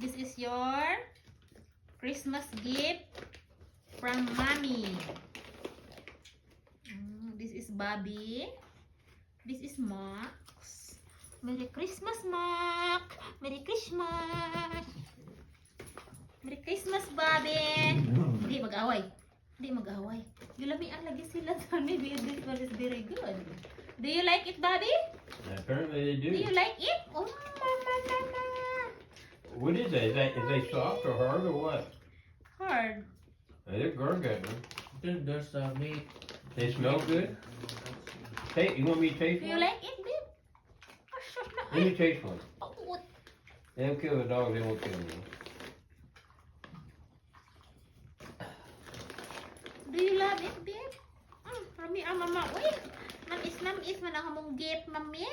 This is your Christmas gift from Mommy. This is Bobby. This is Max. Merry Christmas, Max. Merry Christmas. Merry Christmas, Bobby. Hindi mag-away. Hindi mag-away. Yulamian lagi sila sa maybe this one is very good. Do you like it, Bobby? Apparently they do. Do you like it? Oh, mama. What is that? Is they soft or hard or what? Hard. They're gargantuan. There's meat. They smell good. Hey, you want me to taste Do you one? like it, babe? Oh, shut up. Let me taste one. Oh, what? They don't kill the dog, they won't kill me. Do you love it, babe? Rami ang mama. Uy, namis man ang hamong gift, mami.